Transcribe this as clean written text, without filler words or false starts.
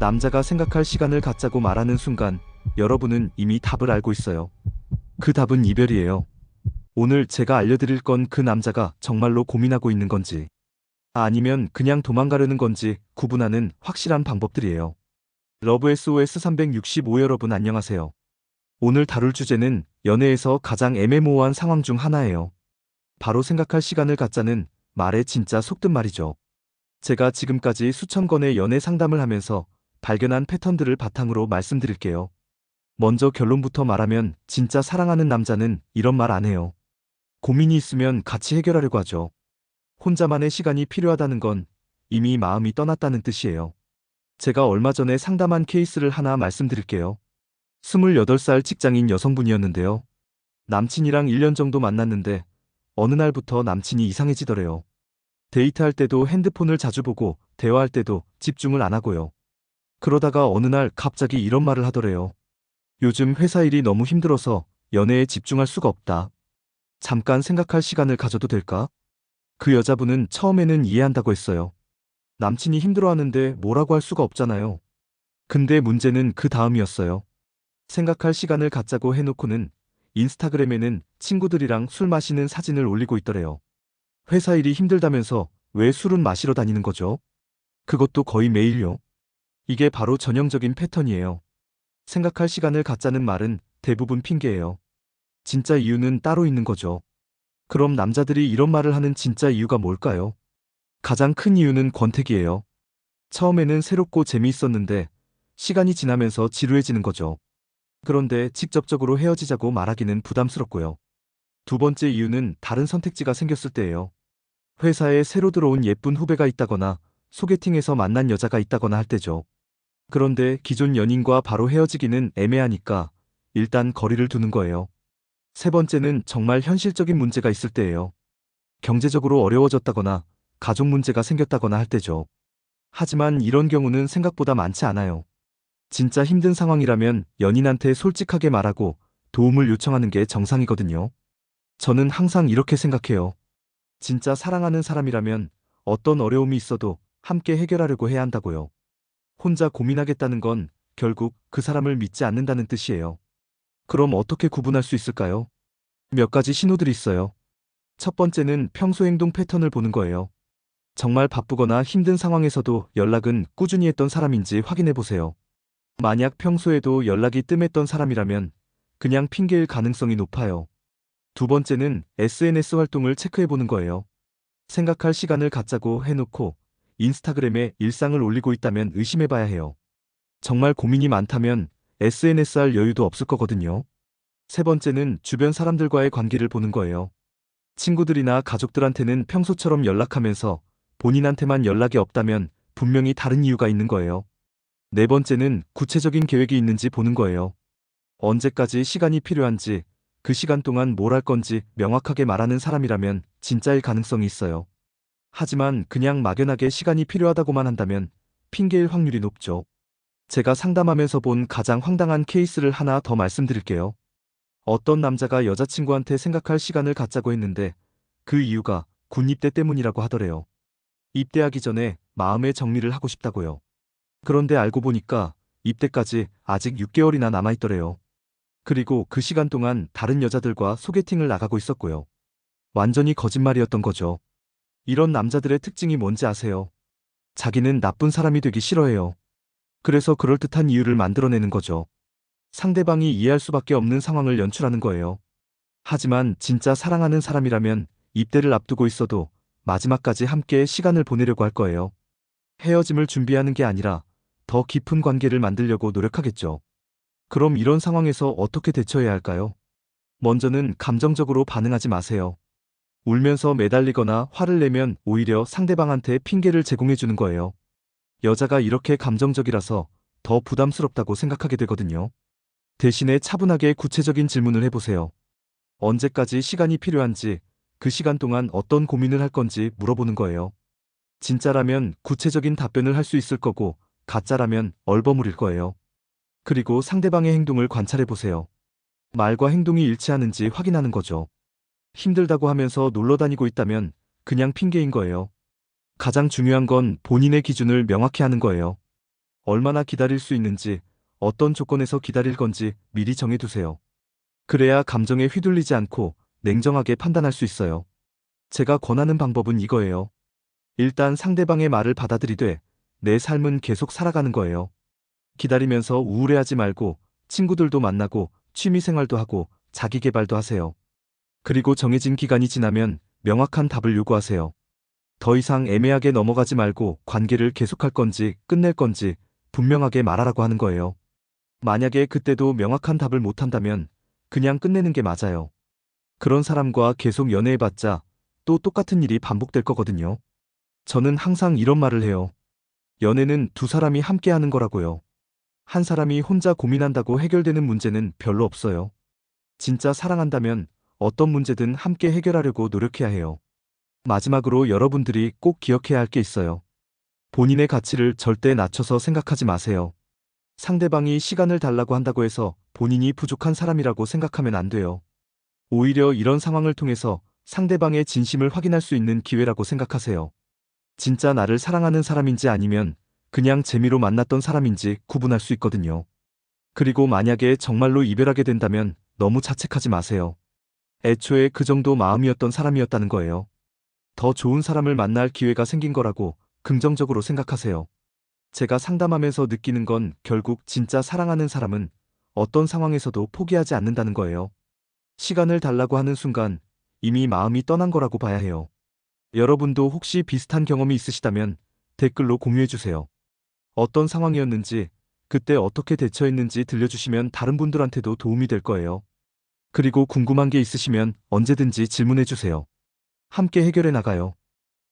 남자가 생각할 시간을 갖자고 말하는 순간 여러분은 이미 답을 알고 있어요. 그 답은 이별이에요. 오늘 제가 알려드릴 건 그 남자가 정말로 고민하고 있는 건지 아니면 그냥 도망가려는 건지 구분하는 확실한 방법들이에요. 러브 SOS 365 여러분 안녕하세요. 오늘 다룰 주제는 연애에서 가장 애매모호한 상황 중 하나예요. 바로 생각할 시간을 갖자는 말의 진짜 속뜻 말이죠. 제가 지금까지 수천 건의 연애 상담을 하면서 발견한 패턴들을 바탕으로 말씀드릴게요. 먼저 결론부터 말하면 진짜 사랑하는 남자는 이런 말 안 해요. 고민이 있으면 같이 해결하려고 하죠. 혼자만의 시간이 필요하다는 건 이미 마음이 떠났다는 뜻이에요. 제가 얼마 전에 상담한 케이스를 하나 말씀드릴게요. 28살 직장인 여성분이었는데요. 남친이랑 1년 정도 만났는데 어느 날부터 남친이 이상해지더래요. 데이트할 때도 핸드폰을 자주 보고 대화할 때도 집중을 안 하고요. 그러다가 어느 날 갑자기 이런 말을 하더래요. 요즘 회사 일이 너무 힘들어서 연애에 집중할 수가 없다. 잠깐 생각할 시간을 가져도 될까? 그 여자분은 처음에는 이해한다고 했어요. 남친이 힘들어하는데 뭐라고 할 수가 없잖아요. 근데 문제는 그 다음이었어요. 생각할 시간을 갖자고 해놓고는 인스타그램에는 친구들이랑 술 마시는 사진을 올리고 있더래요. 회사 일이 힘들다면서 왜 술은 마시러 다니는 거죠? 그것도 거의 매일요. 이게 바로 전형적인 패턴이에요. 생각할 시간을 갖자는 말은 대부분 핑계예요. 진짜 이유는 따로 있는 거죠. 그럼 남자들이 이런 말을 하는 진짜 이유가 뭘까요? 가장 큰 이유는 권태기예요. 처음에는 새롭고 재미있었는데 시간이 지나면서 지루해지는 거죠. 그런데 직접적으로 헤어지자고 말하기는 부담스럽고요. 두 번째 이유는 다른 선택지가 생겼을 때예요. 회사에 새로 들어온 예쁜 후배가 있다거나 소개팅에서 만난 여자가 있다거나 할 때죠. 그런데 기존 연인과 바로 헤어지기는 애매하니까 일단 거리를 두는 거예요. 세 번째는 정말 현실적인 문제가 있을 때예요. 경제적으로 어려워졌다거나 가족 문제가 생겼다거나 할 때죠. 하지만 이런 경우는 생각보다 많지 않아요. 진짜 힘든 상황이라면 연인한테 솔직하게 말하고 도움을 요청하는 게 정상이거든요. 저는 항상 이렇게 생각해요. 진짜 사랑하는 사람이라면 어떤 어려움이 있어도 함께 해결하려고 해야 한다고요. 혼자 고민하겠다는 건 결국 그 사람을 믿지 않는다는 뜻이에요. 그럼 어떻게 구분할 수 있을까요? 몇 가지 신호들이 있어요. 첫 번째는 평소 행동 패턴을 보는 거예요. 정말 바쁘거나 힘든 상황에서도 연락은 꾸준히 했던 사람인지 확인해 보세요. 만약 평소에도 연락이 뜸했던 사람이라면 그냥 핑계일 가능성이 높아요. 두 번째는 SNS 활동을 체크해 보는 거예요. 생각할 시간을 갖자고 해놓고 인스타그램에 일상을 올리고 있다면 의심해 봐야 해요. 정말 고민이 많다면 SNS 할 여유도 없을 거거든요. 세 번째는 주변 사람들과의 관계를 보는 거예요. 친구들이나 가족들한테는 평소처럼 연락하면서 본인한테만 연락이 없다면 분명히 다른 이유가 있는 거예요. 네 번째는 구체적인 계획이 있는지 보는 거예요. 언제까지 시간이 필요한지, 그 시간 동안 뭘 할 건지 명확하게 말하는 사람이라면 진짜일 가능성이 있어요. 하지만 그냥 막연하게 시간이 필요하다고만 한다면 핑계일 확률이 높죠. 제가 상담하면서 본 가장 황당한 케이스를 하나 더 말씀드릴게요. 어떤 남자가 여자친구한테 생각할 시간을 갖자고 했는데 그 이유가 군 입대 때문이라고 하더래요. 입대하기 전에 마음의 정리를 하고 싶다고요. 그런데 알고 보니까 입대까지 아직 6개월이나 남아있더래요. 그리고 그 시간 동안 다른 여자들과 소개팅을 나가고 있었고요. 완전히 거짓말이었던 거죠. 이런 남자들의 특징이 뭔지 아세요? 자기는 나쁜 사람이 되기 싫어해요. 그래서 그럴듯한 이유를 만들어내는 거죠. 상대방이 이해할 수밖에 없는 상황을 연출하는 거예요. 하지만 진짜 사랑하는 사람이라면 입대를 앞두고 있어도 마지막까지 함께 시간을 보내려고 할 거예요. 헤어짐을 준비하는 게 아니라 더 깊은 관계를 만들려고 노력하겠죠. 그럼 이런 상황에서 어떻게 대처해야 할까요? 먼저는 감정적으로 반응하지 마세요. 울면서 매달리거나 화를 내면 오히려 상대방한테 핑계를 제공해 주는 거예요. 여자가 이렇게 감정적이라서 더 부담스럽다고 생각하게 되거든요. 대신에 차분하게 구체적인 질문을 해보세요. 언제까지 시간이 필요한지, 그 시간 동안 어떤 고민을 할 건지 물어보는 거예요. 진짜라면 구체적인 답변을 할 수 있을 거고, 가짜라면 얼버무릴 거예요. 그리고 상대방의 행동을 관찰해 보세요. 말과 행동이 일치하는지 확인하는 거죠. 힘들다고 하면서 놀러 다니고 있다면 그냥 핑계인 거예요. 가장 중요한 건 본인의 기준을 명확히 하는 거예요. 얼마나 기다릴 수 있는지, 어떤 조건에서 기다릴 건지 미리 정해두세요. 그래야 감정에 휘둘리지 않고 냉정하게 판단할 수 있어요. 제가 권하는 방법은 이거예요. 일단 상대방의 말을 받아들이되 내 삶은 계속 살아가는 거예요. 기다리면서 우울해하지 말고 친구들도 만나고 취미생활도 하고 자기 개발도 하세요. 그리고 정해진 기간이 지나면 명확한 답을 요구하세요. 더 이상 애매하게 넘어가지 말고 관계를 계속할 건지 끝낼 건지 분명하게 말하라고 하는 거예요. 만약에 그때도 명확한 답을 못한다면 그냥 끝내는 게 맞아요. 그런 사람과 계속 연애해봤자 또 똑같은 일이 반복될 거거든요. 저는 항상 이런 말을 해요. 연애는 두 사람이 함께 하는 거라고요. 한 사람이 혼자 고민한다고 해결되는 문제는 별로 없어요. 진짜 사랑한다면 어떤 문제든 함께 해결하려고 노력해야 해요. 마지막으로 여러분들이 꼭 기억해야 할 게 있어요. 본인의 가치를 절대 낮춰서 생각하지 마세요. 상대방이 시간을 달라고 한다고 해서 본인이 부족한 사람이라고 생각하면 안 돼요. 오히려 이런 상황을 통해서 상대방의 진심을 확인할 수 있는 기회라고 생각하세요. 진짜 나를 사랑하는 사람인지 아니면 그냥 재미로 만났던 사람인지 구분할 수 있거든요. 그리고 만약에 정말로 이별하게 된다면 너무 자책하지 마세요. 애초에 그 정도 마음이었던 사람이었다는 거예요. 더 좋은 사람을 만날 기회가 생긴 거라고 긍정적으로 생각하세요. 제가 상담하면서 느끼는 건 결국 진짜 사랑하는 사람은 어떤 상황에서도 포기하지 않는다는 거예요. 시간을 달라고 하는 순간 이미 마음이 떠난 거라고 봐야 해요. 여러분도 혹시 비슷한 경험이 있으시다면 댓글로 공유해주세요. 어떤 상황이었는지, 그때 어떻게 대처했는지 들려주시면 다른 분들한테도 도움이 될 거예요. 그리고 궁금한 게 있으시면 언제든지 질문해주세요. 함께 해결해 나가요.